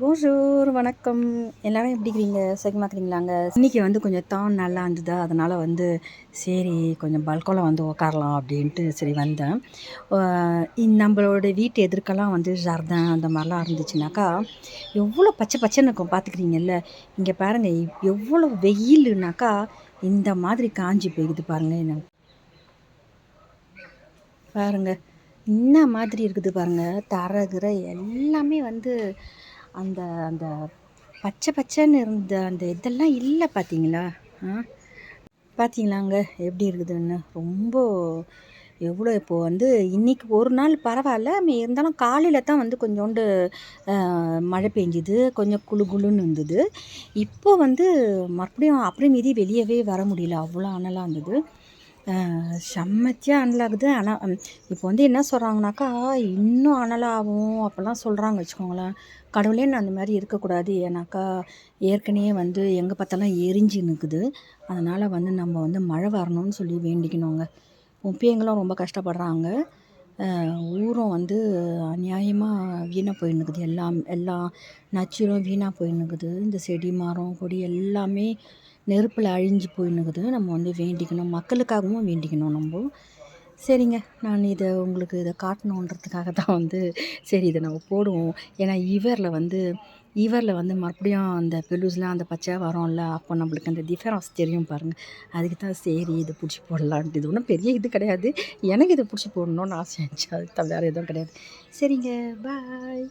Bonjour வணக்கம். எல்லாரும் எப்படி இருக்கிறீங்க? சுகமாக இருக்கிறீங்களாங்க? இன்றைக்கி வந்து கொஞ்சம் நல்லா இருந்ததா, அதனால் வந்து சரி கொஞ்சம் பல்கோவில் வந்து உக்காரலாம் அப்படின்ட்டு சரி வந்தேன். நம்மளோட வீட்டு எதிர்க்கெல்லாம் வந்து ஜர்தான் அந்த மாதிரிலாம் இருந்துச்சுனாக்கா எவ்வளோ பச்சை பச்சைன்னு இருக்கும் பார்த்துக்கிறீங்கல்ல. இங்கே பாருங்கள் எவ்வளோ வெயிலுனாக்கா இந்த மாதிரி காஞ்சி போயிடுது பாருங்கள். பாருங்கள் என்ன மாதிரி இருக்குது பாருங்கள். தரகிற எல்லாமே வந்து அந்த அந்த பச்சை பச்சைன்னு இருந்த அந்த இதெல்லாம் இல்லை பார்த்தீங்களா? பார்த்தீங்களாங்க எப்படி இருக்குதுன்னு. ரொம்ப எவ்வளோ இப்போது வந்து இன்றைக்கி ஒரு நாள் பரவாயில்ல, இருந்தாலும் காலையில் தான் வந்து கொஞ்சோண்டு மழை பெஞ்சுது, கொஞ்சம் குளு குளுன்னு இருந்தது. இப்போ வந்து மறுபடியும் அப்படியே மீறி வெளியவே வர முடியல, அவ்வளோ அனலாக இருந்தது. செம்மத்தியாக அனலாகுது. ஆனால் இப்போ வந்து என்ன சொல்கிறாங்கனாக்கா இன்னும் அனலாகும் அப்போல்லாம் சொல்கிறாங்க வச்சுக்கோங்களேன். கடவுளே நான் அந்த மாதிரி இருக்கக்கூடாது, ஏன்னாக்கா ஏற்கனவே வந்து எங்கே பார்த்தாலும் எரிஞ்சு நிற்குது. அதனால் வந்து நம்ம வந்து மழை வரணும்னு சொல்லி வேண்டிக்கணுங்க. பிள்ளைங்களும் ரொம்ப கஷ்டப்படுறாங்க. ஊரும் வந்து அநியாயமாக வீணாக போயின்னுக்குது. எல்லாம் நச்சுரும் வீணாக போயின்னுக்குது. இந்த செடி மரம் கொடி எல்லாமே நெருப்பில் அழிஞ்சு போயின்னுக்குது. நம்ம வந்து வேண்டிக்கணும், மக்களுக்காகவும் வேண்டிக்கணும் நம்ம. சரிங்க, நான் உங்களுக்கு இதை காட்டணுன்றதுக்காக தான் வந்து சரி இதை நம்ம போடுவோம். ஏன்னா ஈவரில் வந்து மறுபடியும் அந்த பெலூஸ்லாம் அந்த பச்சையாக வரோம்ல, அப்போ நம்மளுக்கு அந்த டிஃபரன்ஸ் தெரியும் பாருங்கள். அதுக்கு தான் சரி இதை பிடிச்சி போடலான்ட்டு. இது ஒன்றும் பெரிய இது கிடையாது, எனக்கு இதை பிடிச்சி போடணுன்னு ஆசை இருந்துச்சு, அதுக்கு தான் வேறு எதுவும் கிடையாது. சரிங்க, பாய்.